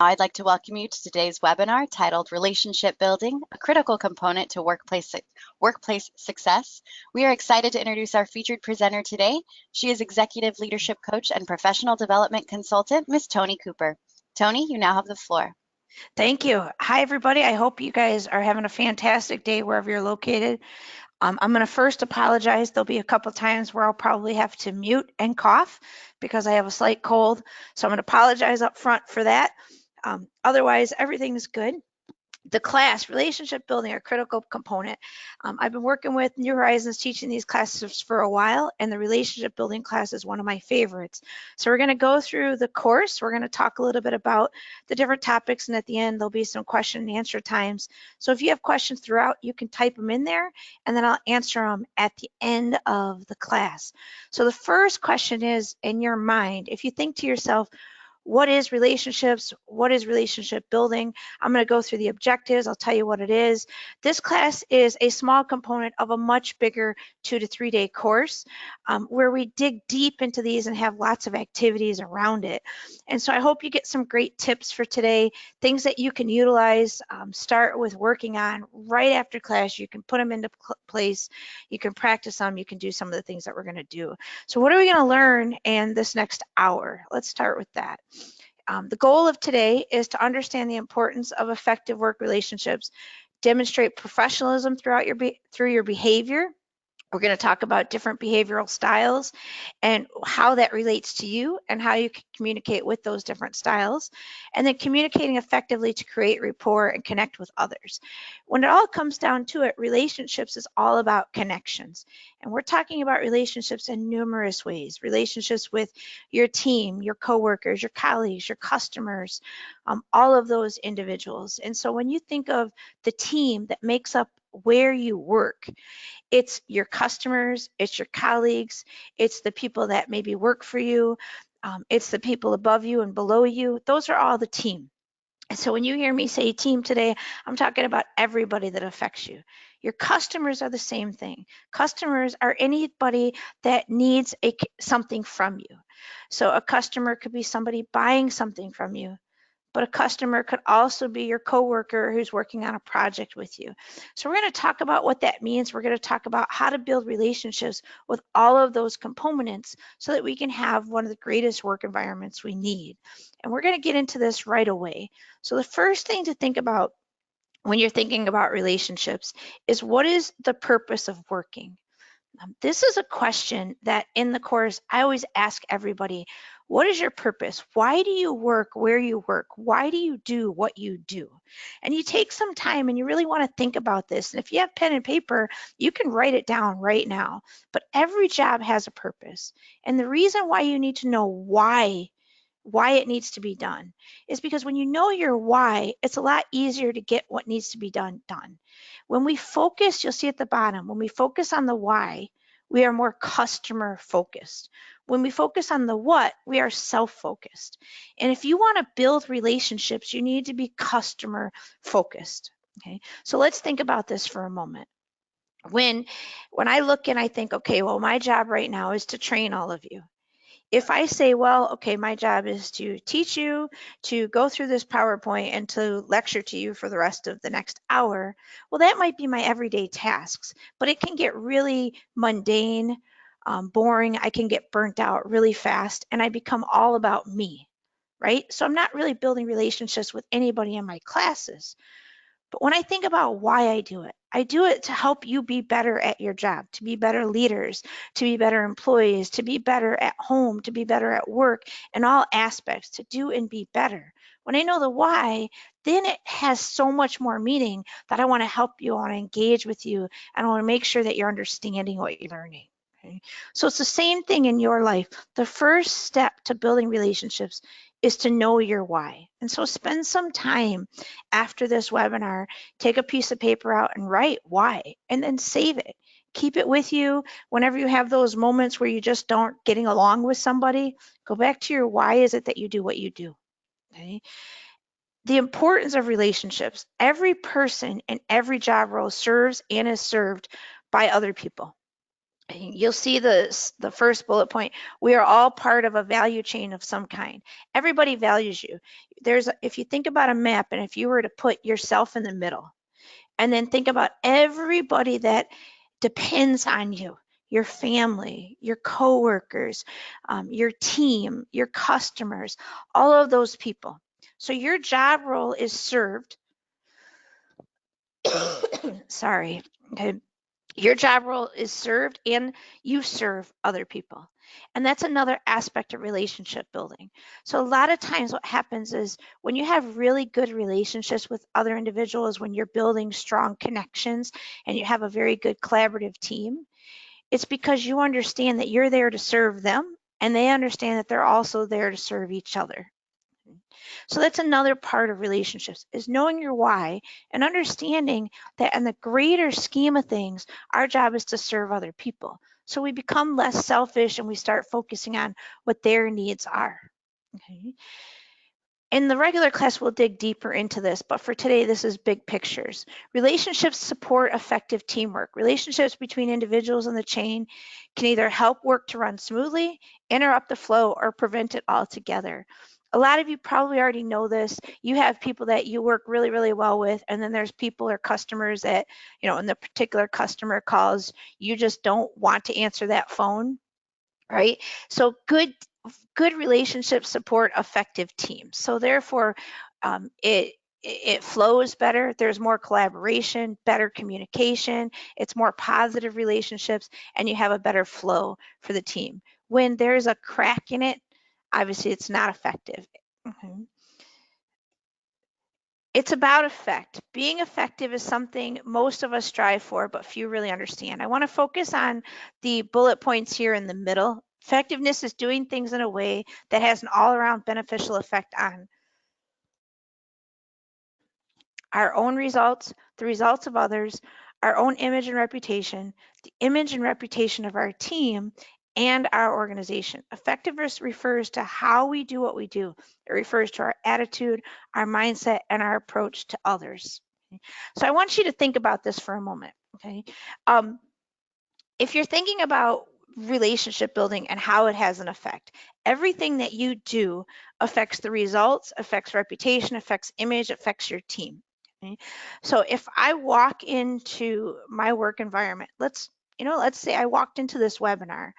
I'd like to welcome you to today's webinar titled Relationship Building, a Critical Component to Workplace Success. We are excited to introduce our featured presenter today. She is Executive Leadership Coach and Professional Development Consultant, Ms. Toni Cooper. Toni, you now have the floor. Thank you. Hi, everybody. I hope you guys are having a fantastic day wherever you're located. I'm going to first apologize. There'll be a couple times where I'll probably have to mute and cough because I have a slight cold. So I'm going to apologize up front for that. Otherwise, everything's good. The class, relationship building, a critical component. I've been working with New Horizons teaching these classes for a while, and the relationship building class is one of my favorites. So we're going to go through the course. We're going to talk a little bit about the different topics, and at the end, there'll be some question and answer times. So if you have questions throughout, you can type them in there, and then I'll answer them at the end of the class. So the first question is, in your mind, if you think to yourself, what is relationships? What is relationship building? I'm going to go through the objectives. I'll tell you what it is. This class is a small component of a much bigger 2 to 3 day course where we dig deep into these and have lots of activities around it. And so I hope you get some great tips for today, things that you can utilize, start with working on right after class. You can put them into place. You can practice them. You can do some of the things that we're going to do. So what are we going to learn in this next hour? Let's start with that. The goal of today is to understand the importance of effective work relationships, demonstrate professionalism through your behavior. We're going to talk about different behavioral styles and how that relates to you and how you can communicate with those different styles, and then communicating effectively to create rapport and connect with others. When it all comes down to it, relationships is all about connections. And we're talking about relationships in numerous ways, relationships with your team, your coworkers, your colleagues, your customers, all of those individuals. And so when you think of the team that makes up where you work, it's your customers, it's your colleagues, it's the people that maybe work for you, it's the people above you and below you. Those are all the team. And so when you hear me say team today, I'm talking about everybody that affects you. Your customers are the same thing. Customers are anybody that needs something from you. So a customer could be somebody buying something from you, but a customer could also be your coworker who's working on a project with you. So we're going to talk about what that means. We're going to talk about how to build relationships with all of those components so that we can have one of the greatest work environments we need. And we're going to get into this right away. So the first thing to think about when you're thinking about relationships is, what is the purpose of working? This is a question that in the course I always ask everybody. What is your purpose? Why do you work where you work? Why do you do what you do? And you take some time and you really want to think about this. And if you have pen and paper, you can write it down right now. But every job has a purpose. And the reason why you need to know why it needs to be done is because when you know your why, it's a lot easier to get what needs to be done. When we focus, you'll see at the bottom, when we focus on the why, we are more customer focused. When we focus on the what, we are self-focused. And if you want to build relationships, you need to be customer focused. Okay, so let's think about this for a moment. When I look and I think, okay, well, my job right now is to train all of you. If I say, well, okay, my job is to teach you to go through this PowerPoint and to lecture to you for the rest of the next hour, well, that might be my everyday tasks, but it can get really mundane, boring. I can get burnt out really fast, and I become all about me, right? So I'm not really building relationships with anybody in my classes. But when I think about why I do it to help you be better at your job, to be better leaders, to be better employees, to be better at home, to be better at work, in all aspects, to do and be better. When I know the why, then it has so much more meaning that I want to help you, I want to engage with you, and I want to make sure that you're understanding what you're learning. Okay? So it's the same thing in your life. The first step to building relationships is to know your why. And so spend some time after this webinar, take a piece of paper out and write why, and then save it. Keep it with you. Whenever you have those moments where you just aren't getting along with somebody, go back to your why is it that you do what you do. Okay? The importance of relationships. Every person in every job role serves and is served by other people. You'll see the first bullet point. We are all part of a value chain of some kind. Everybody values you. If you think about a map, and if you were to put yourself in the middle, and then think about everybody that depends on you, your family, your coworkers, your team, your customers, all of those people. So your job role is served. Sorry. Okay. Your job role is served and you serve other people. And that's another aspect of relationship building. So a lot of times what happens is when you have really good relationships with other individuals, when you're building strong connections and you have a very good collaborative team, it's because you understand that you're there to serve them and they understand that they're also there to serve each other. So that's another part of relationships, is knowing your why and understanding that in the greater scheme of things, our job is to serve other people. So we become less selfish and we start focusing on what their needs are. Okay. In the regular class, we'll dig deeper into this, but for today, this is big pictures. Relationships support effective teamwork. Relationships between individuals in the chain can either help work to run smoothly, interrupt the flow, or prevent it altogether. A lot of you probably already know this. You have people that you work really, really well with, and then there's people or customers that, when the particular customer calls, you just don't want to answer that phone, right? So good relationships support effective teams. So therefore, it flows better. There's more collaboration, better communication. It's more positive relationships, and you have a better flow for the team. When there's a crack in it, obviously it's not effective. It's about effect. Being effective is something most of us strive for, but few really understand. I want to focus on the bullet points here in the middle. Effectiveness is doing things in a way that has an all-around beneficial effect on our own results, the results of others, our own image and reputation, the image and reputation of our team, and our organization. Effectiveness refers to how we do what we do. It refers to our attitude, our mindset, and our approach to others. So I want you to think about this for a moment, okay? If you're thinking about relationship building and how it has an effect, everything that you do affects the results, affects reputation, affects image, affects your team. Okay? So if I walk into my work environment, let's say I walked into this webinar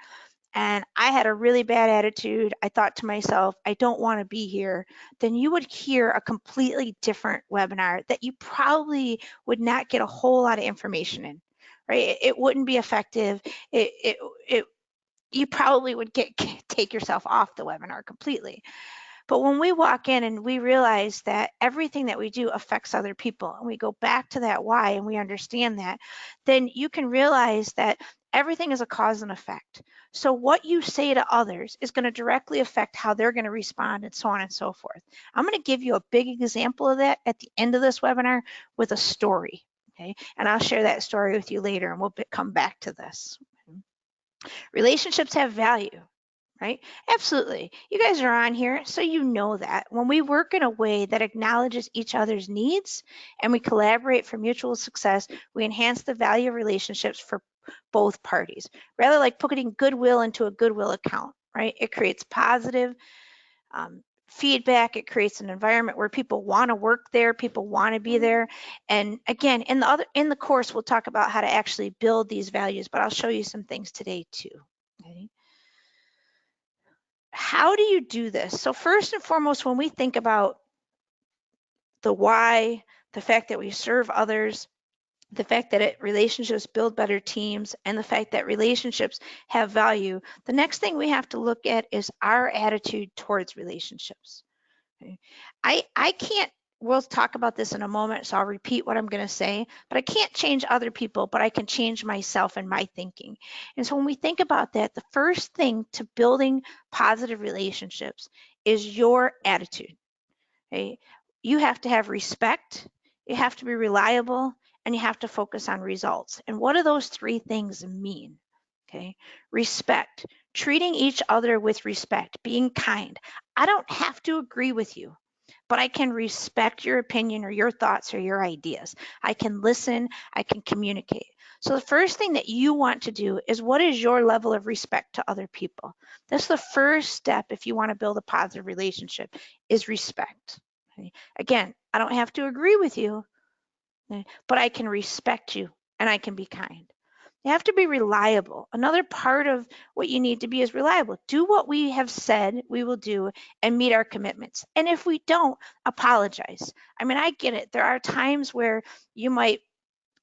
and I had a really bad attitude, I thought to myself, I don't want to be here, then you would hear a completely different webinar that you probably would not get a whole lot of information in, right? It wouldn't be effective. You probably would take yourself off the webinar completely. But when we walk in and we realize that everything that we do affects other people, and we go back to that why and we understand that, then you can realize that everything is a cause and effect. So what you say to others is going to directly affect how they're going to respond, and so on and so forth. I'm going to give you a big example of that at the end of this webinar with a story. Okay, and I'll share that story with you later, and we'll come back to this. Relationships have value, right? Absolutely. You guys are on here, so you know that. When we work in a way that acknowledges each other's needs and we collaborate for mutual success, we enhance the value of relationships for both parties. Rather like putting goodwill into a goodwill account, right? It creates positive feedback. It creates an environment where people want to work there, people want to be there. And again, in the course, we'll talk about how to actually build these values, but I'll show you some things today too. Okay. How do you do this? So first and foremost, when we think about the why, the fact that we serve others, the fact that relationships build better teams, and the fact that relationships have value, the next thing we have to look at is our attitude towards relationships. Okay. I can't, we'll talk about this in a moment, so I'll repeat what I'm going to say, but I can't change other people, but I can change myself and my thinking. And so when we think about that, the first thing to building positive relationships is your attitude. Okay? You have to have respect, you have to be reliable, and you have to focus on results. And what do those three things mean? Okay, respect, treating each other with respect, being kind. I don't have to agree with you, but I can respect your opinion or your thoughts or your ideas. I can listen, I can communicate. So the first thing that you want to do is, what is your level of respect to other people? That's the first step if you want to build a positive relationship, is respect. Okay? Again, I don't have to agree with you, okay, but I can respect you and I can be kind. You have to be reliable. Another part of what you need to be is reliable. Do what we have said we will do and meet our commitments. And if we don't, apologize. I mean, I get it. There are times where you might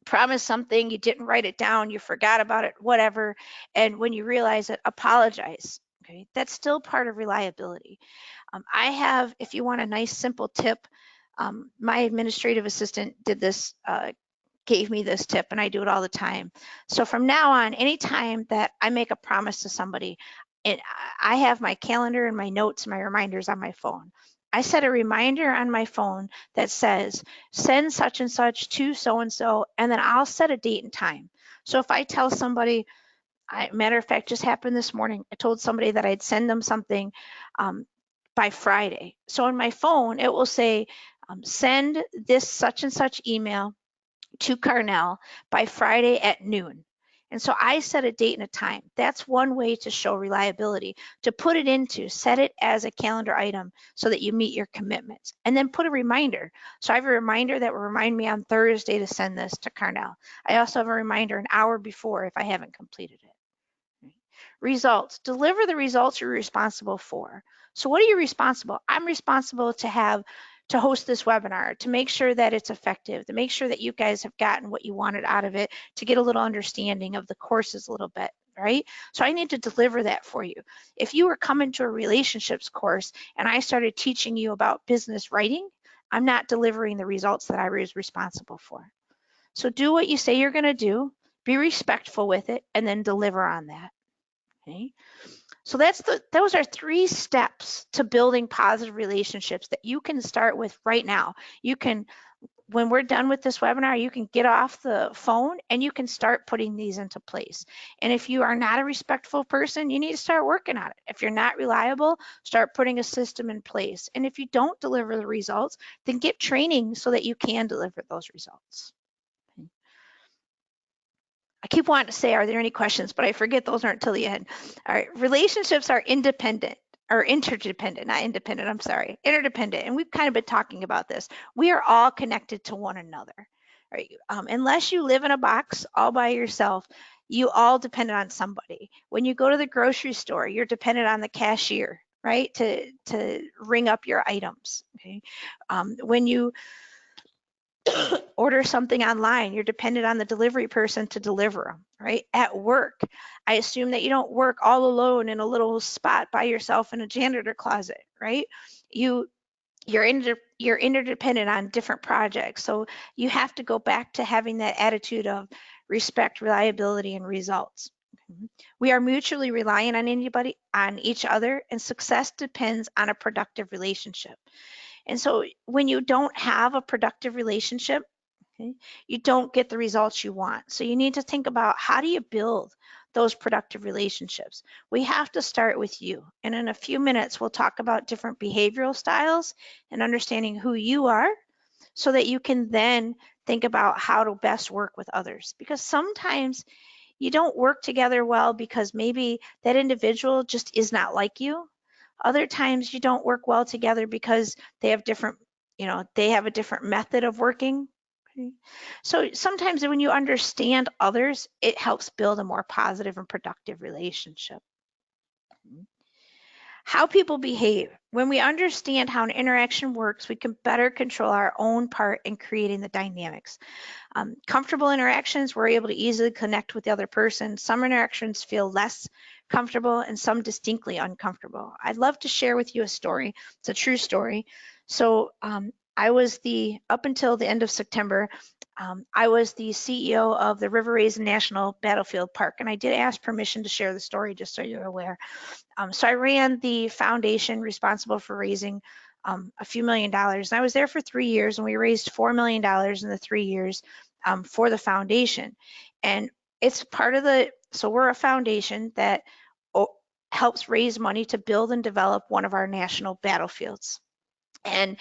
promise something, you didn't write it down, you forgot about it, whatever. And when you realize it, apologize. Okay, that's still part of reliability. I have, if you want a nice simple tip, my administrative assistant did this, gave me this tip, and I do it all the time. So from now on, anytime that I make a promise to somebody, and I have my calendar and my notes, my reminders on my phone. I set a reminder on my phone that says, send such and such to so and so, and then I'll set a date and time. So if I tell somebody, matter of fact, just happened this morning, I told somebody that I'd send them something by Friday. So on my phone, it will say, send this such and such email to Carnell by Friday at noon. And so I set a date and a time. That's one way to show reliability, to put it into, set it as a calendar item so that you meet your commitments. And then put a reminder. So I have a reminder that will remind me on Thursday to send this to Carnell. I also have a reminder an hour before if I haven't completed it. Results. Deliver the results you're responsible for. So what are you responsible? I'm responsible to host this webinar, to make sure that it's effective, to make sure that you guys have gotten what you wanted out of it, to get a little understanding of the courses a little bit, right? So I need to deliver that for you. If you were coming to a relationships course and I started teaching you about business writing, I'm not delivering the results that I was responsible for. So do what you say you're going to do, be respectful with it, and then deliver on that. Okay? So those are 3 steps to building positive relationships that you can start with right now. You can, when we're done with this webinar, you can get off the phone and you can start putting these into place. And if you are not a respectful person, you need to start working on it. If you're not reliable, start putting a system in place. And if you don't deliver the results, then get training so that you can deliver those results. I keep wanting to say, are there any questions? But I forget those aren't till the end. All right, relationships are independent or interdependent, not independent, I'm sorry, interdependent. And we've kind of been talking about this. We are all connected to one another. Right? Unless you live in a box all by yourself, you all depend on somebody. When you go to the grocery store, you're dependent on the cashier, right? To ring up your items. Okay. When you order something online, you're dependent on the delivery person to deliver them, right? At work, I assume that you don't work all alone in a little spot by yourself in a janitor closet, right? You're interdependent on different projects. So you have to go back to having that attitude of respect, reliability, and results. We are mutually reliant on each other, and success depends on a productive relationship. And so when you don't have a productive relationship, okay, you don't get the results you want. So you need to think about, how do you build those productive relationships? We have to start with you. And in a few minutes, we'll talk about different behavioral styles and understanding who you are so that you can then think about how to best work with others. Because sometimes you don't work together well because maybe that individual just is not like you. Other times you don't work well together because they have they have a different method of working. Okay? So sometimes when you understand others, it helps build a more positive and productive relationship. How people behave. When we understand how an interaction works, we can better control our own part in creating the dynamics. Comfortable interactions, we're able to easily connect with the other person. Some interactions feel less comfortable and some distinctly uncomfortable. I'd love to share with you a story. It's a true story. So I was up until the end of September, I was the CEO of the River Raisin National Battlefield Park, and I did ask permission to share the story, just so you're aware. So I ran the foundation responsible for raising a few $1,000,000. And I was there for 3 years, and we raised $4 million in the 3 years for the foundation. And it's part of so we're a foundation that helps raise money to build and develop one of our national battlefields. And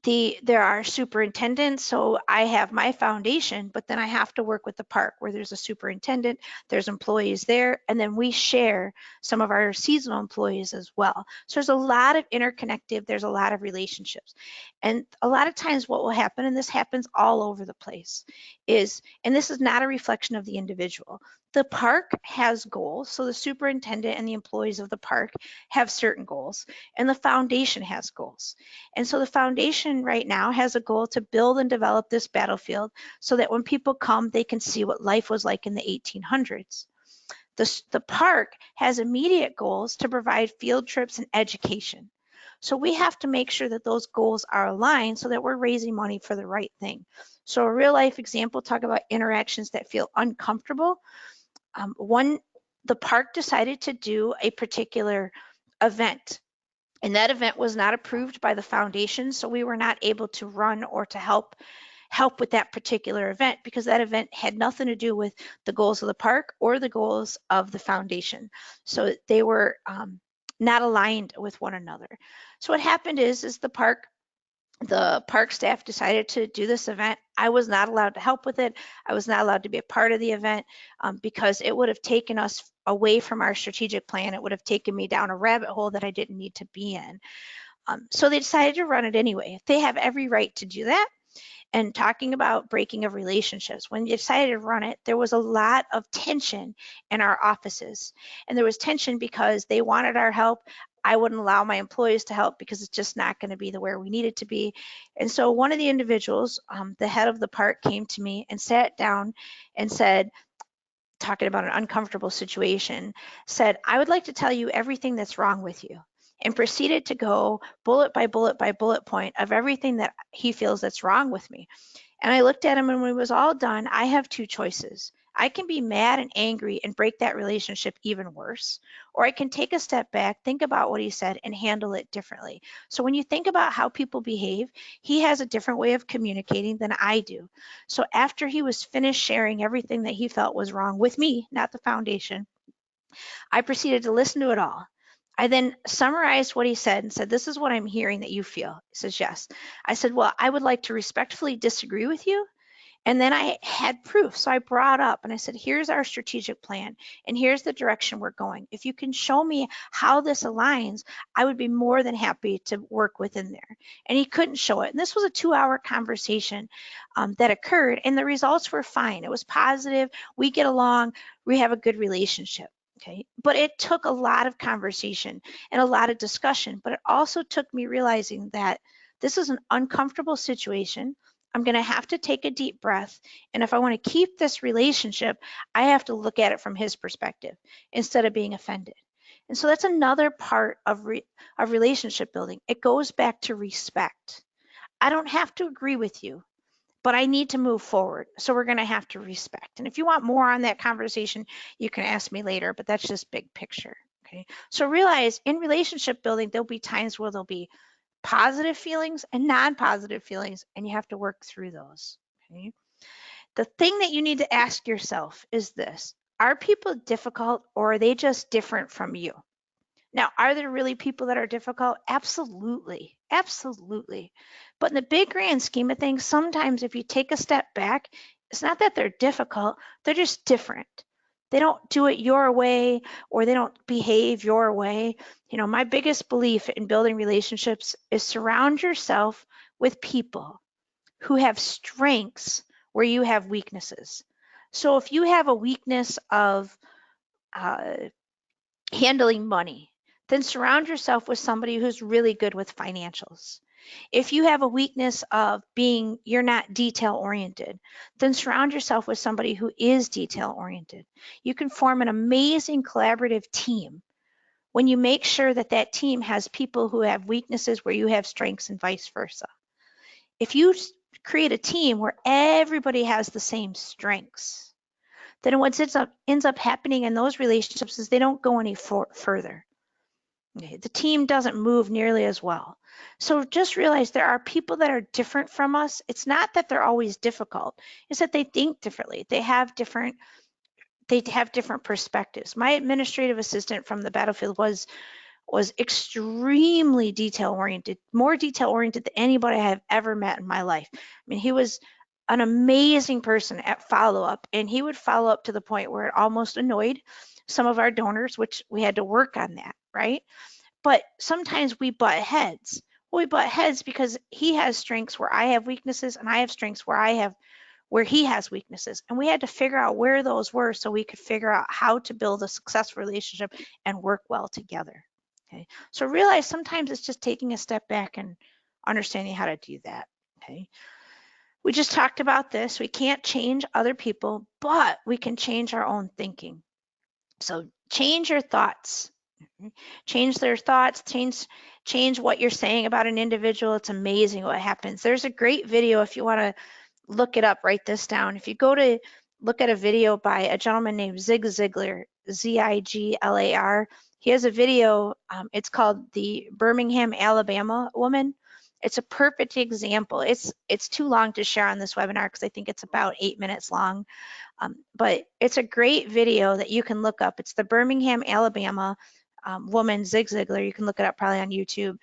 there are superintendents, so I have my foundation, but then I have to work with the park where there's a superintendent, there's employees there, and then we share some of our seasonal employees as well. So there's a lot of interconnected, there's a lot of relationships. And a lot of times what will happen, and this happens all over the place, is, and this is not a reflection of the individual, the park has goals. So the superintendent and the employees of the park have certain goals, and the foundation has goals. And so the foundation right now has a goal to build and develop this battlefield so that when people come, they can see what life was like in the 1800s. The park has immediate goals to provide field trips and education. So we have to make sure that those goals are aligned so that we're raising money for the right thing. So a real life example, talk about interactions that feel uncomfortable. The park decided to do a particular event, and that event was not approved by the foundation, so we were not able to run or to help with that particular event because that event had nothing to do with the goals of the park or the goals of the foundation. So they were not aligned with one another. So what happened is the park staff decided to do this event. I was not allowed to help with it. I was not allowed to be a part of the event because it would have taken us away from our strategic plan. It would have taken me down a rabbit hole that I didn't need to be in. So they decided to run it anyway. They have every right to do that. And talking about breaking of relationships, when they decided to run it, there was a lot of tension in our offices. And there was tension because they wanted our help. I wouldn't allow my employees to help because it's just not going to be where we need it to be. And so one of the individuals, the head of the park, came to me and sat down and said, talking about an uncomfortable situation, said, I would like to tell you everything that's wrong with you, and proceeded to go bullet by bullet by bullet point of everything that he feels that's wrong with me. And I looked at him, and when it was all done, I have two choices. I can be mad and angry and break that relationship even worse, or I can take a step back, think about what he said, and handle it differently. So when you think about how people behave, he has a different way of communicating than I do. So after he was finished sharing everything that he felt was wrong with me, not the foundation, I proceeded to listen to it all. I then summarized what he said and said, this is what I'm hearing that you feel. He says, yes. I said, well, I would like to respectfully disagree with you. And then I had proof. So I brought up and I said, here's our strategic plan and here's the direction we're going. If you can show me how this aligns, I would be more than happy to work within there. And he couldn't show it. And this was a 2-hour conversation that occurred, and the results were fine. It was positive. We get along. We have a good relationship. Okay, but it took a lot of conversation and a lot of discussion, but it also took me realizing that this is an uncomfortable situation. I'm going to have to take a deep breath. And if I want to keep this relationship, I have to look at it from his perspective instead of being offended. And so that's another part of relationship building. It goes back to respect. I don't have to agree with you, but I need to move forward. So we're going to have to respect. And if you want more on that conversation, you can ask me later, but that's just big picture. Okay. So realize in relationship building, there'll be times where there'll be positive feelings and non-positive feelings, and you have to work through those. Okay. The thing that you need to ask yourself is this: are people difficult, or are they just different from you? Now, are there really people that are difficult? Absolutely, absolutely. But in the big grand scheme of things, sometimes if you take a step back, it's not that they're difficult, they're just different. They don't do it your way, or they don't behave your way. You know, my biggest belief in building relationships is surround yourself with people who have strengths where you have weaknesses. So if you have a weakness of handling money, then surround yourself with somebody who's really good with financials. If you have a weakness of you're not detail oriented, then surround yourself with somebody who is detail oriented. You can form an amazing collaborative team when you make sure that that team has people who have weaknesses where you have strengths and vice versa. If you create a team where everybody has the same strengths, then what ends up happening in those relationships is they don't go any further. The team doesn't move nearly as well. So just realize there are people that are different from us. It's not that they're always difficult. It's that they think differently. They have different perspectives. My administrative assistant from the battlefield was was extremely detail oriented, more detail oriented than anybody I have ever met in my life. I mean, he was an amazing person at follow-up, and he would follow up to the point where it almost annoyed some of our donors, which we had to work on that, right? But sometimes we butt heads. Well, we butt heads because he has strengths where I have weaknesses, and I have strengths where he has weaknesses. And we had to figure out where those were so we could figure out how to build a successful relationship and work well together. Okay. So realize sometimes it's just taking a step back and understanding how to do that. Okay. We just talked about this. We can't change other people, but we can change our own thinking. So change your thoughts. Change their thoughts, change what you're saying about an individual. It's amazing what happens. There's a great video if you want to look it up, write this down. If you go to look at a video by a gentleman named Zig Ziglar, Ziglar, he has a video, it's called The Birmingham, Alabama Woman. It's a perfect example. It's too long to share on this webinar because I think it's about 8 minutes long. But it's a great video that you can look up. It's the Birmingham, Alabama woman, Zig Ziglar. You can look it up probably on YouTube.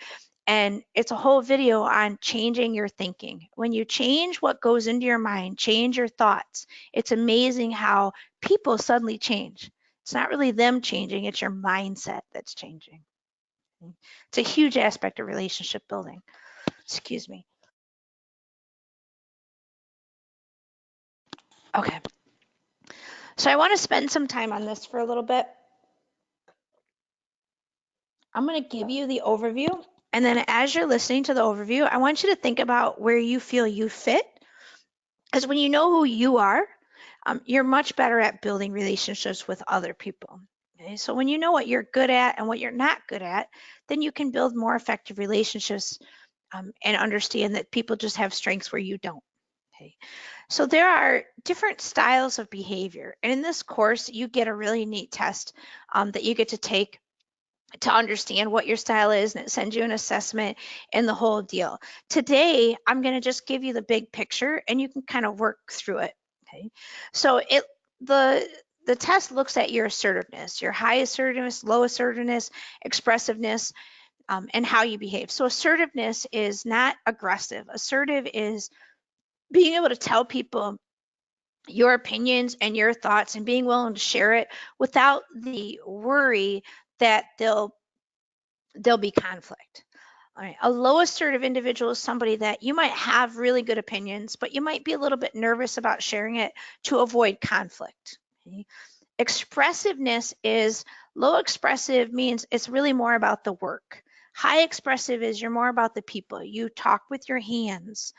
And it's a whole video on changing your thinking. When you change what goes into your mind, change your thoughts, it's amazing how people suddenly change. It's not really them changing, it's your mindset that's changing. It's a huge aspect of relationship building. Excuse me. Okay. So I want to spend some time on this for a little bit. I'm going to give you the overview. And then as you're listening to the overview, I want you to think about where you feel you fit. Because when you know who you are, you're much better at building relationships with other people. Okay? So when you know what you're good at and what you're not good at, then you can build more effective relationships and understand that people just have strengths where you don't. Okay? So there are different styles of behavior. And in this course, you get a really neat test that you get to take to understand what your style is, and it sends you an assessment and the whole deal. Today, I'm going to just give you the big picture and you can kind of work through it. Okay. So the test looks at your assertiveness, your high assertiveness, low assertiveness, expressiveness, and how you behave. So assertiveness is not aggressive. Assertive is being able to tell people your opinions and your thoughts and being willing to share it without the worry that there'll be conflict. All right. A low assertive individual is somebody that you might have really good opinions, but you might be a little bit nervous about sharing it to avoid conflict. Okay. Expressiveness is low expressive means it's really more about the work. High expressive is you're more about the people. You talk with your hands.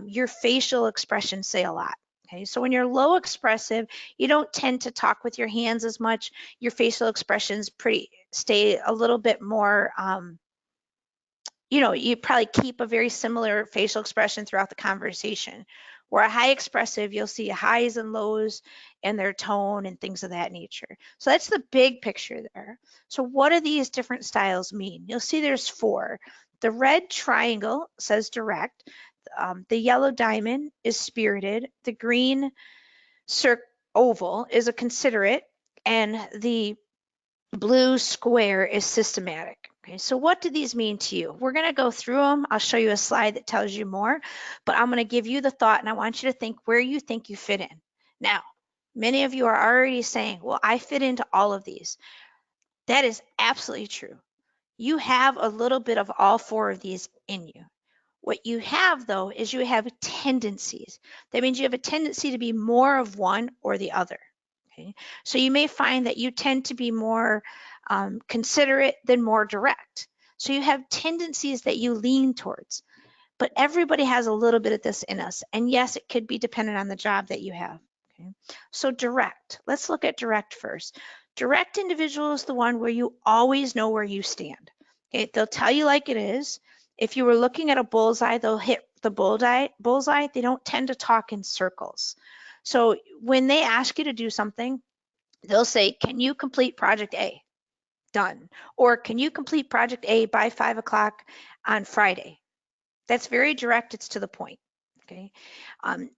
Your facial expressions say a lot. Okay, so when you're low expressive, you don't tend to talk with your hands as much. Your facial expressions stay a little bit more, you probably keep a very similar facial expression throughout the conversation. Where a high expressive, you'll see highs and lows in their tone and things of that nature. So that's the big picture there. So what do these different styles mean? You'll see there's 4. The red triangle says direct. The yellow diamond is spirited. The green oval is a considerate. And the blue square is systematic. Okay, so what do these mean to you? We're going to go through them. I'll show you a slide that tells you more, but I'm going to give you the thought and I want you to think where you think you fit in. Now, many of you are already saying, well, I fit into all of these. That is absolutely true. You have a little bit of all 4 of these in you. What you have, though, is you have tendencies. That means you have a tendency to be more of one or the other. Okay? So you may find that you tend to be more considerate than more direct. So you have tendencies that you lean towards. But everybody has a little bit of this in us. And yes, it could be dependent on the job that you have. Okay? So direct. Let's look at direct first. Direct individual is the one where you always know where you stand. Okay? They'll tell you like it is. If you were looking at a bullseye, they'll hit the bullseye. They don't tend to talk in circles. So when they ask you to do something, they'll say, can you complete project A? Done. Or can you complete project A by 5 o'clock on Friday? That's very direct. It's to the point. Okay.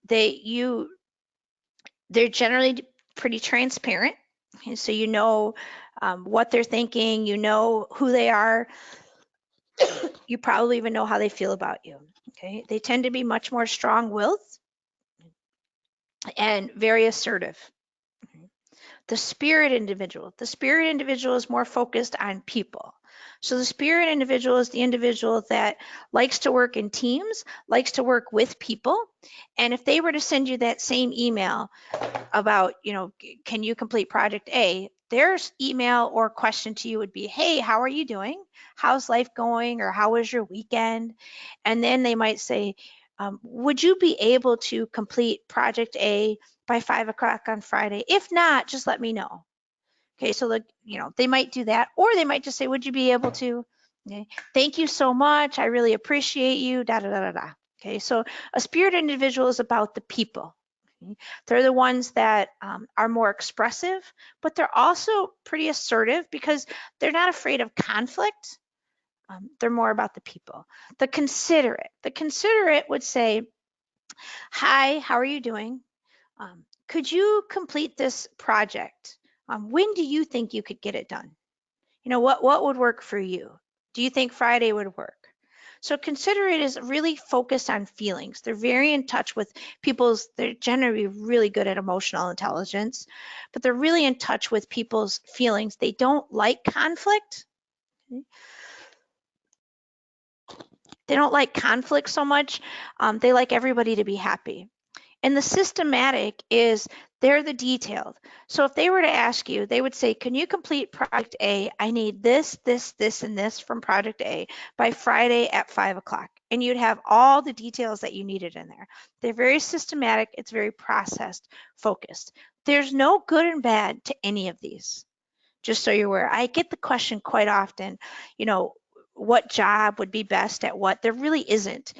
They're generally pretty transparent. Okay, so what they're thinking, you know who they are. You probably even know how they feel about you. Okay, they tend to be much more strong-willed and very assertive. The spirit individual is more focused on people. So the spirit individual is the individual that likes to work in teams, likes to work with people. And if they were to send you that same email about, can you complete project A, their email or question to you would be, hey, how are you doing? How's life going? Or how was your weekend? And then they might say, would you be able to complete project A by 5 o'clock on Friday? If not, just let me know. Okay, so they might do that, or they might just say, would you be able to? Okay, thank you so much. I really appreciate you, da, da, da, da, da. Okay, so a spirit individual is about the people. Okay? They're the ones that are more expressive, but they're also pretty assertive because they're not afraid of conflict. They're more about the people. The considerate would say, hi, how are you doing? Could you complete this project? When do you think you could get it done? What would work for you? Do you think Friday would work? So considerate is really focused on feelings. They're very in touch with they're generally really good at emotional intelligence, but they're really in touch with people's feelings. They don't like conflict. They don't like conflict so much. They like everybody to be happy. And the systematic is they're the detailed. So if they were to ask you, they would say, can you complete project A? I need this, this, this, and this from project A by Friday at 5 o'clock. And you'd have all the details that you needed in there. They're very systematic. It's very processed, focused. There's no good and bad to any of these, just so you're aware. I get the question quite often, what job would be best at what? There really isn't.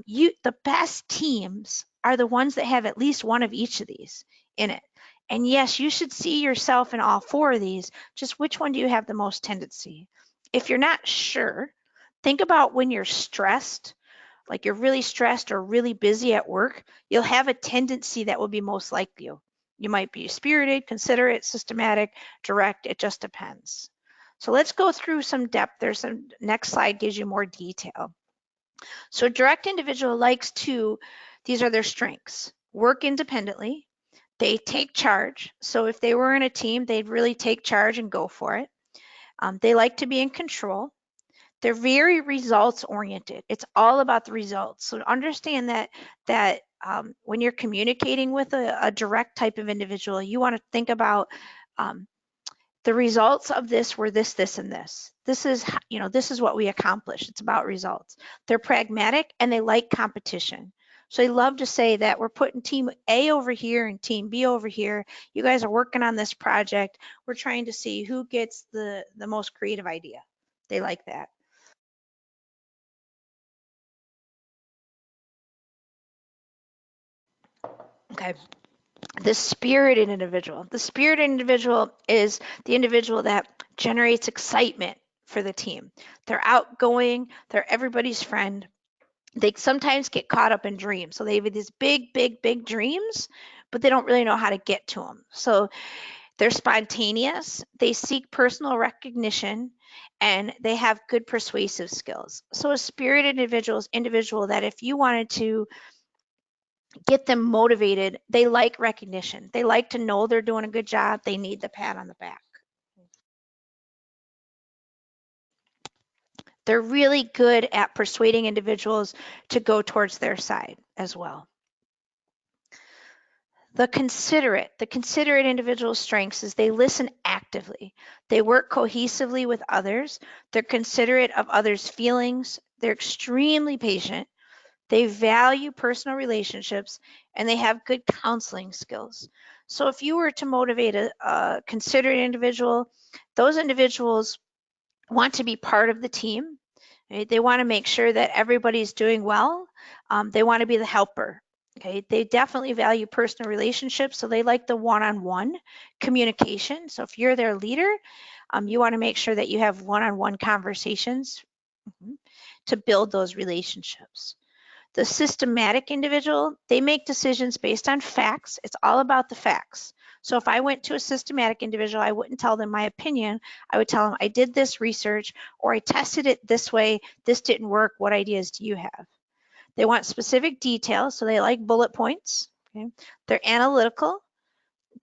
The best teams are the ones that have at least one of each of these in it. And yes, you should see yourself in all 4 of these. Just which one do you have the most tendency? If you're not sure, think about when you're stressed, like you're really stressed or really busy at work, you'll have a tendency that will be most like you. You might be spirited, considerate, systematic, direct. It just depends. So let's go through some depth. Next slide gives you more detail. So direct individual likes to, these are their strengths, work independently. They take charge. So if they were in a team, they'd really take charge and go for it. They like to be in control. They're very results oriented. It's all about the results. So understand that when you're communicating with a direct type of individual, you want to think about the results of this were this, this, and this. This is what we accomplished. It's about results. They're pragmatic and they like competition. So they love to say that we're putting team A over here and team B over here. You guys are working on this project. We're trying to see who gets the most creative idea. They like that. Okay. The spirited individual. The spirited individual is the individual that generates excitement for the team. They're outgoing, they're everybody's friend. They sometimes get caught up in dreams. So they have these big, big, big dreams, but they don't really know how to get to them. So they're spontaneous, they seek personal recognition, and they have good persuasive skills. So a spirited individual that if you wanted to get them motivated, they like recognition. They like to know they're doing a good job. They need the pat on the back. They're really good at persuading individuals to go towards their side as well. The considerate individual's strengths is they listen actively. They work cohesively with others. They're considerate of others' feelings. They're extremely patient. They value personal relationships and they have good counseling skills. So if you were to motivate a considerate individual, those individuals want to be part of the team. Right? They want to make sure that everybody's doing well. They want to be the helper. Okay, they definitely value personal relationships, so they like the one-on-one communication. So if you're their leader, you want to make sure that you have one-on-one conversations to build those relationships. The systematic individual, they make decisions based on facts. It's all about the facts. So if I went to a systematic individual, I wouldn't tell them my opinion. I would tell them I did this research, or I tested it this way. This didn't work. What ideas do you have? They want specific details, so they like bullet points. Okay? They're analytical.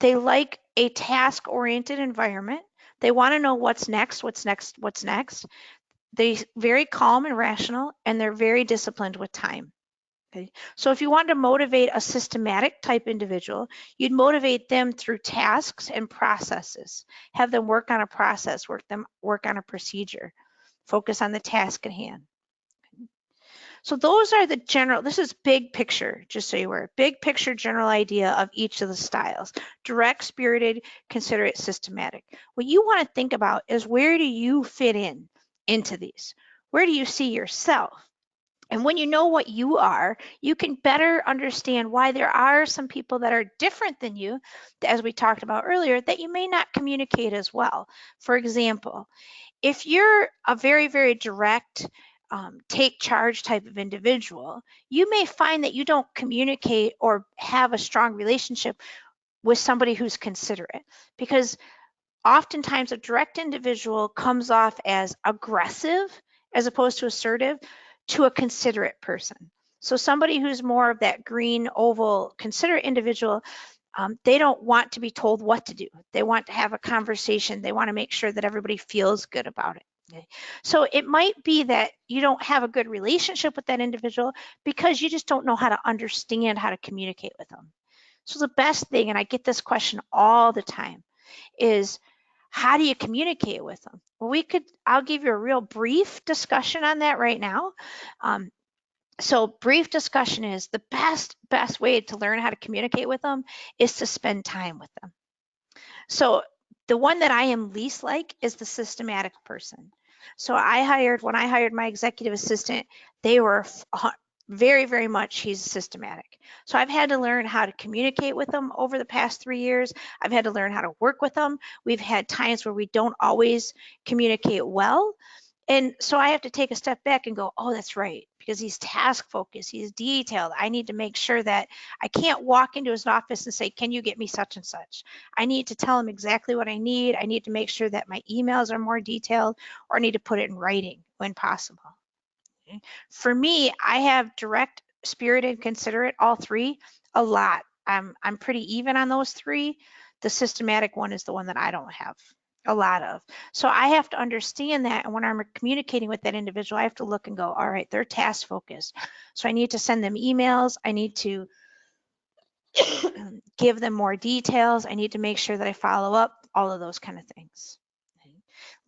They like a task-oriented environment. They want to know what's next, what's next, what's next. They're very calm and rational, and they're very disciplined with time. Okay? So if you want to motivate a systematic type individual, you'd motivate them through tasks and processes. Have them work on a process, work on a procedure, focus on the task at hand. So those are the general, this is big picture, just so you were, big picture general idea of each of the styles. Direct, spirited, considerate, systematic. What you want to think about is, where do you fit into these? Where do you see yourself? And when you know what you are, you can better understand why there are some people that are different than you, as we talked about earlier, that you may not communicate as well. For example, if you're a very, very direct, take charge type of individual, you may find that you don't communicate or have a strong relationship with somebody who's considerate, because oftentimes a direct individual comes off as aggressive as opposed to assertive to a considerate person. So somebody who's more of that green, oval, considerate individual, they don't want to be told what to do. They want to have a conversation. They want to make sure that everybody feels good about it. Okay? So it might be that you don't have a good relationship with that individual because you just don't know how to understand how to communicate with them. So the best thing, and I get this question all the time, is how do you communicate with them? Well, I'll give you a real brief discussion on that right now. So brief discussion is the best way to learn how to communicate with them is to spend time with them. So the one that I am least like is the systematic person. So when I hired my executive assistant, they were very, very much, he's systematic. So I've had to learn how to communicate with them over the past 3 years. I've had to learn how to work with them. We've had times where we don't always communicate well. And so I have to take a step back and go, oh, that's right, because he's task focused, he's detailed. I need to make sure that I can't walk into his office and say, can you get me such and such? I need to tell him exactly what I need. I need to make sure that my emails are more detailed, or I need to put it in writing when possible. Okay? For me, I have direct, spirited, considerate, all three, a lot. I'm pretty even on those three. The systematic one is the one that I don't have a lot of. So I have to understand that, and when I'm communicating with that individual, I have to look and go, all right, they're task focused. So I need to send them emails. I need to give them more details. I need to make sure that I follow up, all of those kind of things.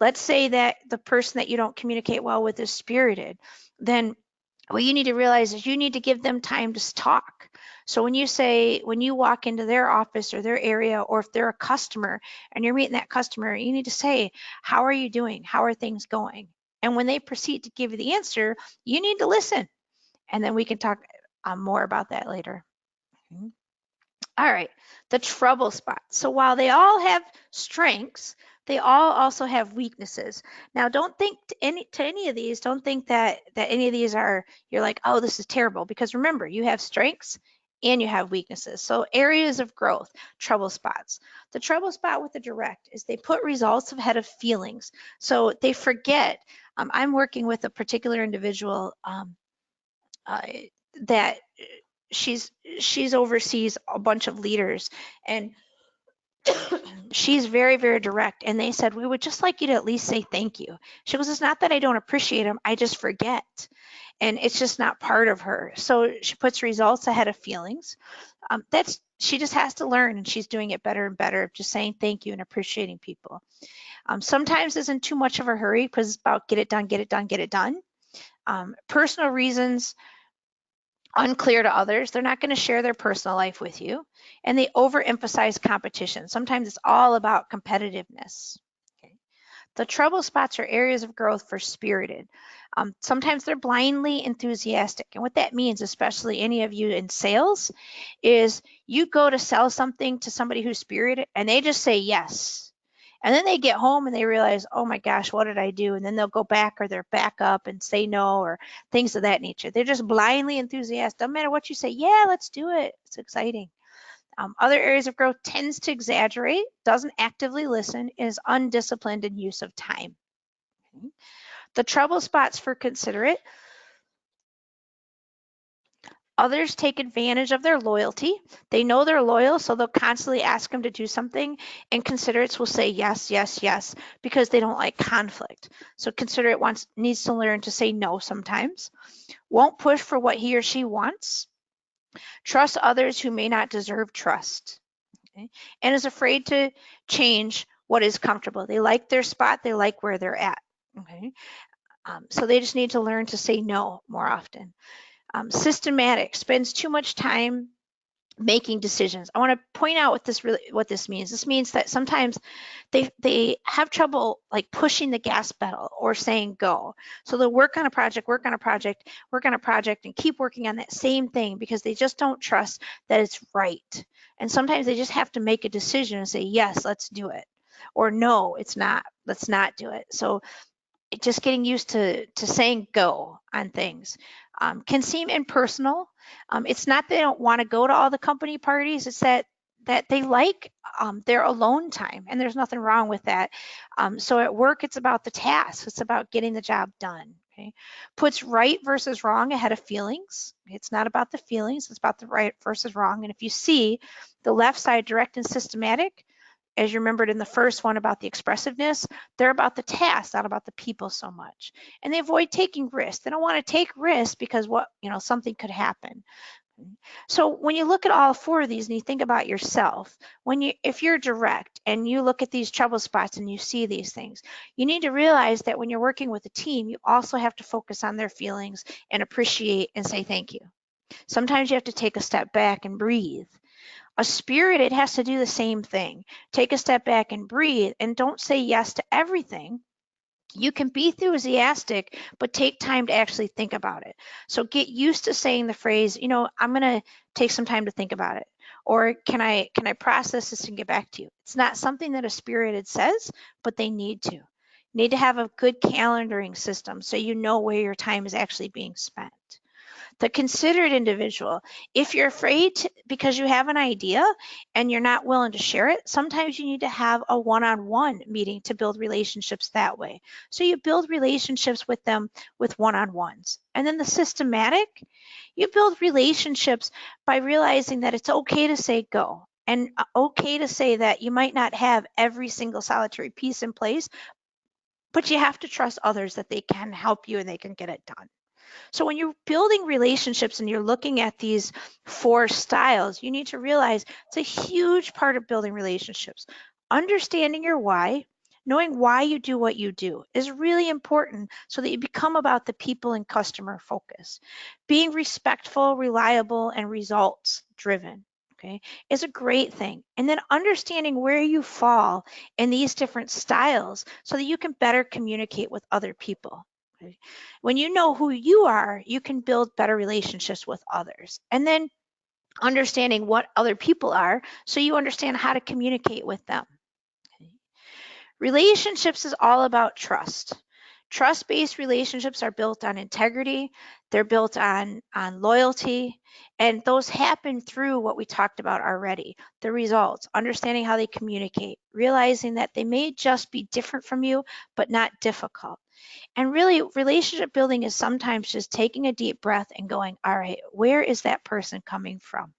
Let's say that the person that you don't communicate well with is spirited. Then what you need to realize is you need to give them time to talk. So when you walk into their office or their area, or if they're a customer and you're meeting that customer, you need to say, how are you doing? How are things going? And when they proceed to give you the answer, you need to listen. And then we can talk more about that later. Okay. All right, the trouble spots. So while they all have strengths, they all also have weaknesses. Now, don't think to any of these, don't think that any of these are, you're like, oh, this is terrible, because remember, you have strengths and you have weaknesses. So areas of growth, trouble spots. The trouble spot with the direct is they put results ahead of feelings. So they forget. I'm working with a particular individual that she's oversees a bunch of leaders, and she's very, very direct. And they said, we would just like you to at least say thank you. She goes, it's not that I don't appreciate them, I just forget. And it's just not part of her. So she puts results ahead of feelings. She just has to learn, and she's doing it better and better, just saying thank you and appreciating people. Sometimes isn't too much of a hurry, because it's about get it done, get it done, get it done. Personal reasons unclear to others. They're not going to share their personal life with you. And they overemphasize competition. Sometimes it's all about competitiveness. Okay. The trouble spots are areas of growth for spirited. Sometimes they're blindly enthusiastic. And what that means, especially any of you in sales, is you go to sell something to somebody who's spirited and they just say yes. And then they get home and they realize, oh my gosh, what did I do? And then they'll go back, or they're back up and say no, or things of that nature. They're just blindly enthusiastic. Doesn't matter what you say. Yeah, let's do it. It's exciting. Other areas of growth: tends to exaggerate, doesn't actively listen, is undisciplined in use of time. Okay. The trouble spots for considerate: others take advantage of their loyalty. They know they're loyal, so they'll constantly ask them to do something, and considerates will say yes, yes, yes, because they don't like conflict. So considerate needs to learn to say no sometimes. Won't push for what he or she wants. Trust others who may not deserve trust. Okay. And is afraid to change what is comfortable. They like their spot, they like where they're at. Okay. So they just need to learn to say no more often. Systematic, spends too much time making decisions. I want to point out what this means. This means that sometimes they have trouble like pushing the gas pedal or saying go. So they'll work on a project, and keep working on that same thing because they just don't trust that it's right. And sometimes they just have to make a decision and say, yes, let's do it. Or no, it's not, let's not do it. So just getting used to saying go on things. Can seem impersonal. It's not they don't want to go to all the company parties, it's that they like their alone time, and there's nothing wrong with that. So at work, it's about the task, it's about getting the job done. Okay. Puts right versus wrong ahead of feelings. It's not about the feelings, it's about the right versus wrong. And if you see the left side, direct and systematic, as you remembered in the first one about the expressiveness, they're about the task, not about the people so much. And they avoid taking risks. They don't want to take risks because something could happen. So when you look at all four of these and you think about yourself, if you're direct and you look at these trouble spots and you see these things, you need to realize that when you're working with a team, you also have to focus on their feelings and appreciate and say thank you. Sometimes you have to take a step back and breathe. A spirited has to do the same thing. Take a step back and breathe, and don't say yes to everything. You can be enthusiastic, but take time to actually think about it. So get used to saying the phrase, I'm going to take some time to think about it. Or can I process this and get back to you? It's not something that a spirited says, but they need to. Need to have a good calendaring system so you know where your time is actually being spent. The considerate individual, if you're afraid because you have an idea and you're not willing to share it, sometimes you need to have a one-on-one meeting to build relationships that way. So you build relationships with them with one-on-ones. And then the systematic, you build relationships by realizing that it's okay to say go, and okay to say that you might not have every single solitary piece in place, but you have to trust others that they can help you and they can get it done. So when you're building relationships and you're looking at these four styles, you need to realize it's a huge part of building relationships. Understanding your why, knowing why you do what you do is really important so that you become about the people and customer focus. Being respectful, reliable, and results driven, okay, is a great thing. And then understanding where you fall in these different styles so that you can better communicate with other people. When you know who you are, you can build better relationships with others. And then understanding what other people are so you understand how to communicate with them. Relationships is all about trust. Trust-based relationships are built on integrity, they're built on loyalty, and those happen through what we talked about already, the results, understanding how they communicate, realizing that they may just be different from you, but not difficult. And really, relationship building is sometimes just taking a deep breath and going, all right, where is that person coming from?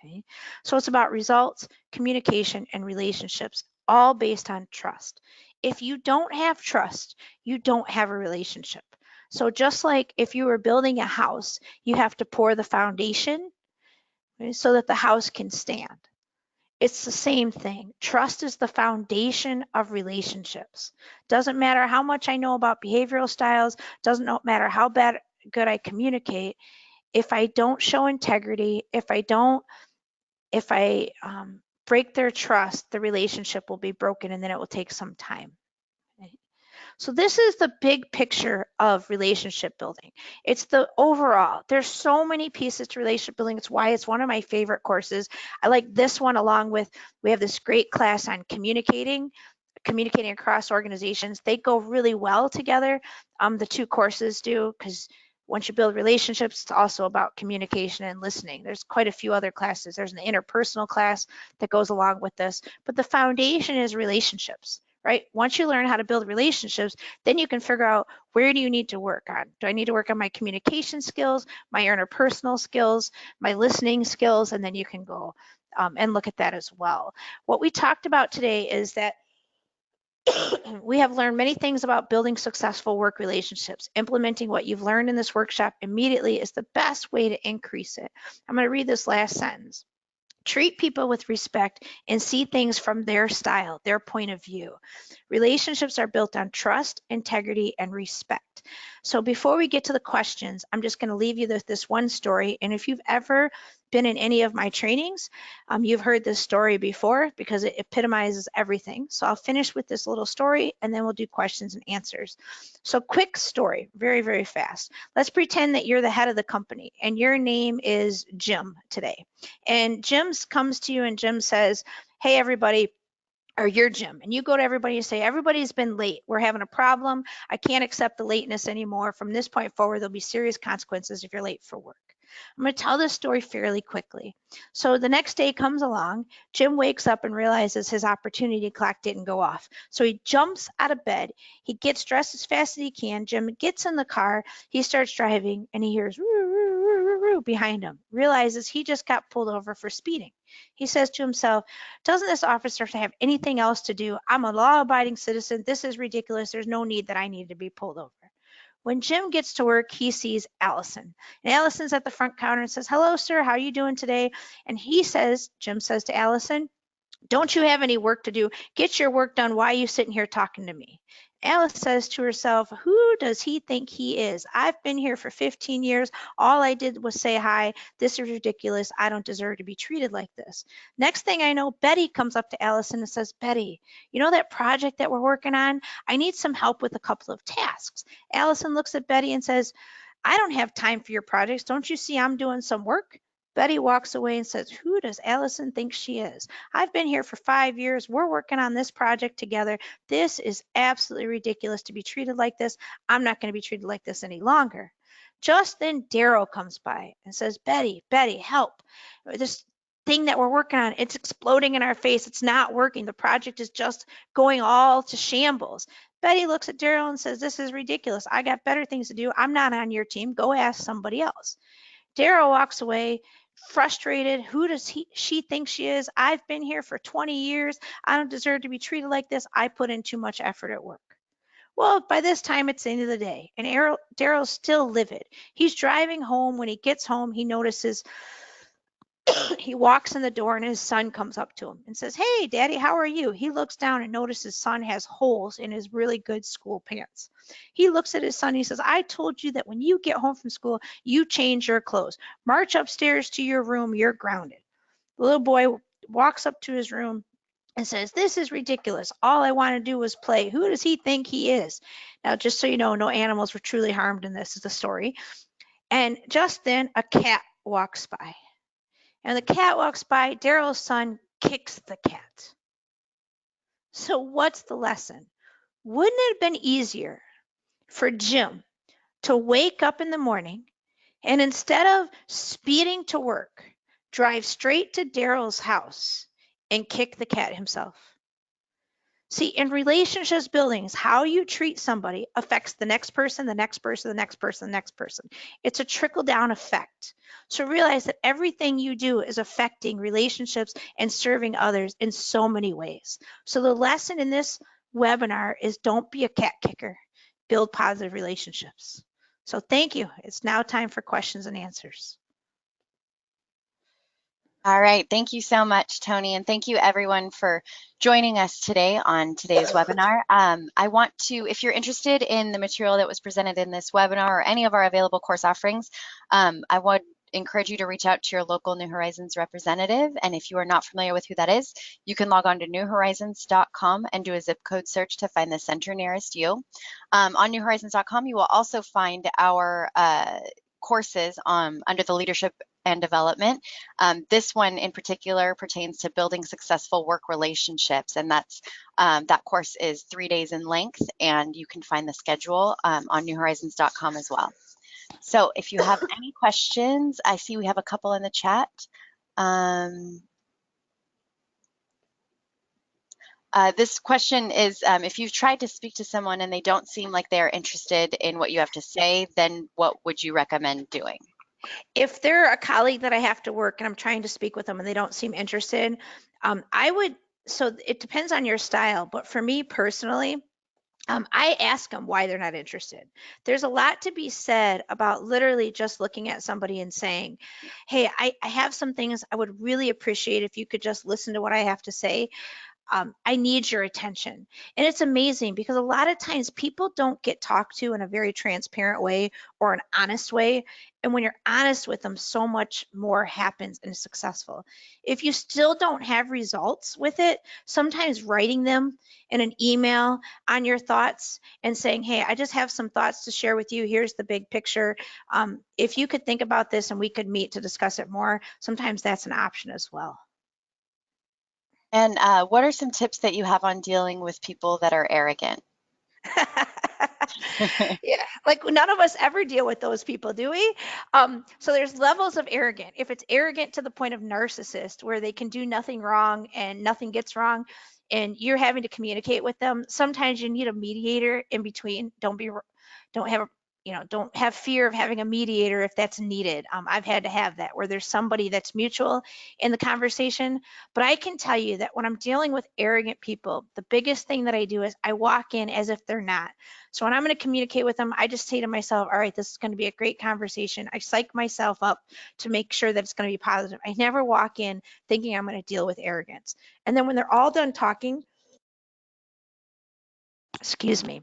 Okay. So it's about results, communication, and relationships, all based on trust. If you don't have trust, you don't have a relationship. So just like if you were building a house, you have to pour the foundation, okay, so that the house can stand. It's the same thing. Trust is the foundation of relationships. Doesn't matter how much I know about behavioral styles, doesn't matter how good I communicate. If I don't show integrity, if I break their trust, the relationship will be broken, and then it will take some time. So this is the big picture of relationship building. It's the overall. There's so many pieces to relationship building. It's why it's one of my favorite courses. I like this one along with, we have this great class on communicating across organizations. They go really well together. The two courses do, because Once you build relationships, it's also about communication and listening. There's quite a few other classes. There's an interpersonal class that goes along with this, but the foundation is relationships, right? Once you learn how to build relationships, then you can figure out, where do you need to work on? Do I need to work on my communication skills, my interpersonal skills, my listening skills? And then you can go and look at that as well. What we talked about today is that we have learned many things about building successful work relationships. Implementing what you've learned in this workshop immediately is the best way to increase it. I'm going to read this last sentence. Treat people with respect and see things from their style, their point of view. Relationships are built on trust, integrity, and respect. So before we get to the questions, I'm just going to leave you with this one story. And if you've ever been in any of my trainings, you've heard this story before because it epitomizes everything. So I'll finish with this little story and then we'll do questions and answers. So quick story, very, very fast. Let's pretend that you're the head of the company and your name is Jim today. And Jim comes to you and Jim says, hey, everybody, or you're Jim, and you go to everybody and say, everybody's been late. We're having a problem. I can't accept the lateness anymore. From this point forward, there'll be serious consequences if you're late for work. I'm going to tell this story fairly quickly. So the next day comes along, Jim wakes up and realizes his opportunity clock didn't go off. So he jumps out of bed, he gets dressed as fast as he can, Jim gets in the car, he starts driving, and he hears roo, roo, roo, roo, roo behind him, realizes he just got pulled over for speeding. He says to himself, doesn't this officer have anything else to do? I'm a law-abiding citizen. This is ridiculous. There's no need that I need to be pulled over. When Jim gets to work, he sees Allison. And Allison's at the front counter and says, hello, sir, how are you doing today? And Jim says to Allison, don't you have any work to do? Get your work done. Why are you sitting here talking to me? Alice says to herself, who does he think he is? I've been here for 15 years. All I did was say hi. This is ridiculous. I don't deserve to be treated like this. Next thing I know, Betty comes up to Allison and says, Betty, you know that project that we're working on? I need some help with a couple of tasks. Allison looks at Betty and says, I don't have time for your projects. Don't you see I'm doing some work? Betty walks away and says, who does Allison think she is? I've been here for 5 years. We're working on this project together. This is absolutely ridiculous to be treated like this. I'm not going to be treated like this any longer. Just then Daryl comes by and says, Betty, help. This thing that we're working on, it's exploding in our face. It's not working. The project is just going all to shambles. Betty looks at Daryl and says, this is ridiculous. I got better things to do. I'm not on your team. Go ask somebody else. Daryl walks away frustrated. Who does she think she is? I've been here for 20 years. I don't deserve to be treated like this. I put in too much effort at work. Well, by this time, it's the end of the day, and Daryl's still livid. He's driving home. When he gets home, he notices he walks in the door and his son comes up to him and says, hey, Daddy, how are you? He looks down and notices his son has holes in his really good school pants. He looks at his son and he says, I told you that when you get home from school, you change your clothes. March upstairs to your room. You're grounded. The little boy walks up to his room and says, this is ridiculous. All I want to do is play. Who does he think he is? Now, just so you know, no animals were truly harmed in this is the story. And just then a cat walks by. And the cat walks by, Daryl's son kicks the cat. So what's the lesson? Wouldn't it have been easier for Jim to wake up in the morning and instead of speeding to work, drive straight to Daryl's house and kick the cat himself? See, in relationships buildings, how you treat somebody affects the next person, the next person, the next person, the next person. It's a trickle-down effect. So realize that everything you do is affecting relationships and serving others in so many ways. So the lesson in this webinar is don't be a cat kicker. Build positive relationships. So thank you. It's now time for questions and answers. All right, thank you so much, Tony, and thank you everyone for joining us today on today's webinar. I want to, if you're interested in the material that was presented in this webinar or any of our available course offerings, I would encourage you to reach out to your local New Horizons representative, and if you are not familiar with who that is, you can log on to newhorizons.com and do a zip code search to find the center nearest you. On newhorizons.com, you will also find our courses under the leadership and development. This one in particular pertains to building successful work relationships, and that course is 3 days in length, and you can find the schedule on newhorizons.com as well. So if you have any questions, I see we have a couple in the chat. This question is, if you've tried to speak to someone and they don't seem like they're interested in what you have to say, then what would you recommend doing? If they're a colleague that I have to work and I'm trying to speak with them and they don't seem interested, I would, so it depends on your style, but for me personally, I ask them why they're not interested. There's a lot to be said about literally just looking at somebody and saying, hey, I have some things I would really appreciate if you could just listen to what I have to say. I need your attention. And it's amazing because a lot of times people don't get talked to in a very transparent way or an honest way. And when you're honest with them, so much more happens and is successful. If you still don't have results with it, sometimes writing them in an email on your thoughts and saying, hey, I just have some thoughts to share with you. Here's the big picture. If you could think about this and we could meet to discuss it more, sometimes that's an option as well. And what are some tips that you have on dealing with people that are arrogant? Yeah, like none of us ever deal with those people, do we? So there's levels of arrogant. If it's arrogant to the point of narcissist, where they can do nothing wrong and nothing gets wrong, and you're having to communicate with them, sometimes you need a mediator in between. Don't have don't have fear of having a mediator if that's needed. I've had to have that where there's somebody that's mutual in the conversation. But I can tell you that when I'm dealing with arrogant people, the biggest thing that I do is I walk in as if they're not. So when I'm going to communicate with them, I just say to myself, all right, this is going to be a great conversation. I psych myself up to make sure that it's going to be positive. I never walk in thinking I'm going to deal with arrogance. And then when they're all done talking, excuse me,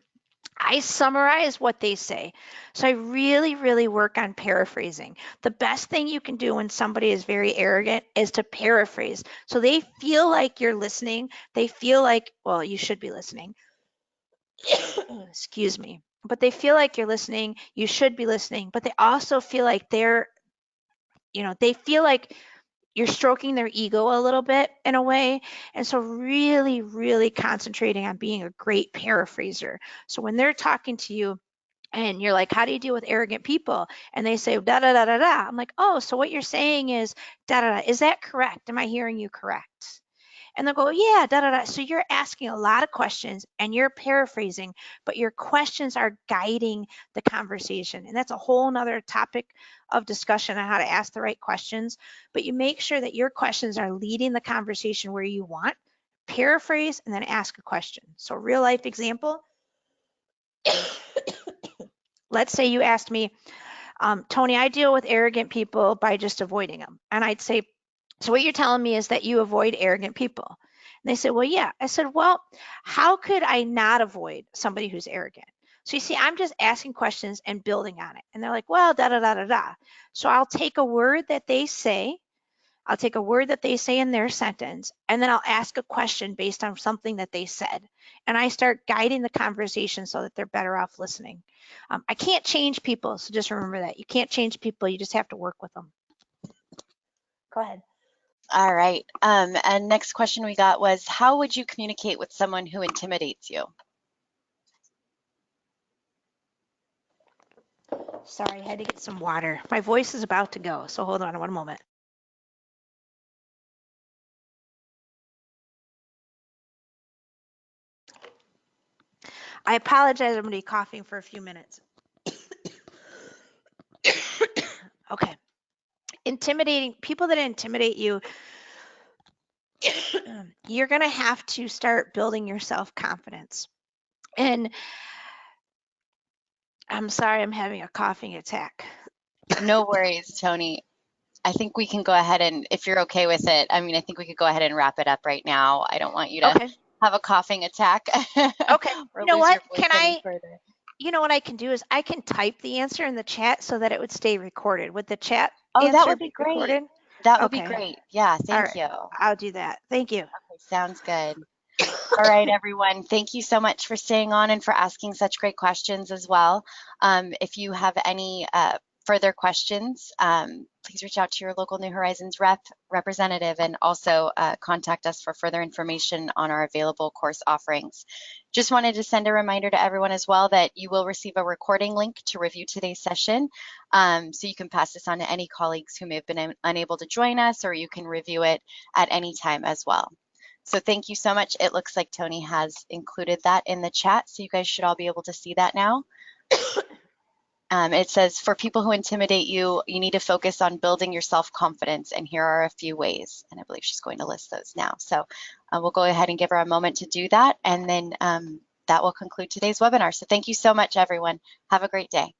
I summarize what they say. So I really, really work on paraphrasing. The best thing you can do when somebody is very arrogant is to paraphrase. So they feel like you're listening. They feel like, well, you should be listening. Excuse me. But they feel like you're listening. You should be listening. But they also feel like they feel like you're stroking their ego a little bit in a way. And so really, really concentrating on being a great paraphraser. So when they're talking to you, and you're like, how do you deal with arrogant people? And they say, da da da da da. I'm like, oh, so what you're saying is da da da. Is that correct? Am I hearing you correct? And they'll go, yeah, da da da. So you're asking a lot of questions and you're paraphrasing, but your questions are guiding the conversation. And that's a whole nother topic of discussion on how to ask the right questions. But you make sure that your questions are leading the conversation where you want, paraphrase, and then ask a question. So real life example. Let's say you asked me, Tony, I deal with arrogant people by just avoiding them. And I'd say, so what you're telling me is that you avoid arrogant people. And they said, well, yeah. I said, well, how could I not avoid somebody who's arrogant? So you see, I'm just asking questions and building on it. And they're like, well, da da da da da. So I'll take a word that they say. I'll take a word that they say in their sentence, and then I'll ask a question based on something that they said. And I start guiding the conversation so that they're better off listening. I can't change people, so just remember that. You can't change people, you just have to work with them. Go ahead. All right. And next question we got was, how would you communicate with someone who intimidates you? Sorry, I had to get some water. My voice is about to go, so hold on one moment. I apologize, I'm going to be coughing for a few minutes. Okay. Intimidating, people that intimidate you, you're going to have to start building your self-confidence. And I'm sorry, I'm having a coughing attack. No worries, Tony. I think we can go ahead and, if you're okay with it, I mean, I think we could go ahead and wrap it up right now. I don't want you to have a coughing attack. Okay. Or You know lose what? your voice any further. You know what I can do is I can type the answer in the chat so that it would stay recorded. Would the chat answer that would be great. Recorded? That would be Okay. great. Yeah, thank right. you. I'll do that. Thank you. Okay, sounds good. All right, everyone. Thank you so much for staying on and for asking such great questions as well. If you have any further questions, please reach out to your local New Horizons representative and also contact us for further information on our available course offerings. Just wanted to send a reminder to everyone as well that you will receive a recording link to review today's session. So you can pass this on to any colleagues who may have been unable to join us, or you can review it at any time as well. So thank you so much. It looks like Tony has included that in the chat, so you guys should all be able to see that now. It says, for people who intimidate you, you need to focus on building your self-confidence, and here are a few ways. And I believe she's going to list those now. So we'll go ahead and give her a moment to do that, and then that will conclude today's webinar. So thank you so much, everyone. Have a great day.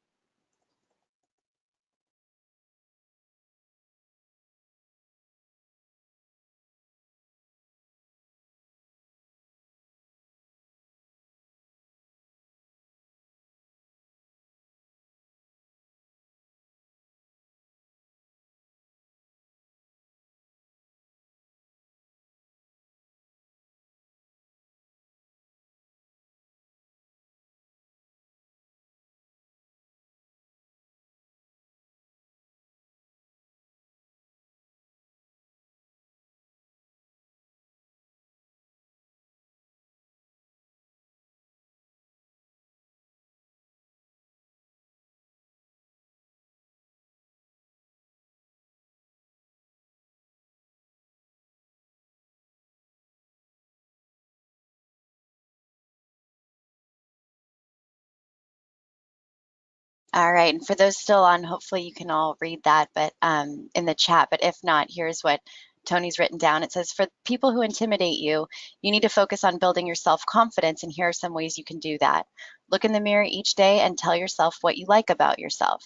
All right, and for those still on, hopefully you can all read that, but in the chat. But if not, here's what Tony's written down. It says, for people who intimidate you, you need to focus on building your self-confidence, and here are some ways you can do that. Look in the mirror each day and tell yourself what you like about yourself.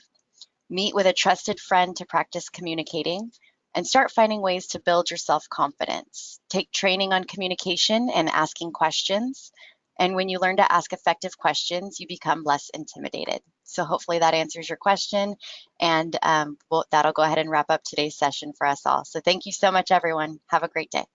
Meet with a trusted friend to practice communicating, and start finding ways to build your self-confidence. Take training on communication and asking questions. And when you learn to ask effective questions, you become less intimidated. So hopefully that answers your question. And that'll go ahead and wrap up today's session for us all. So thank you so much, everyone. Have a great day.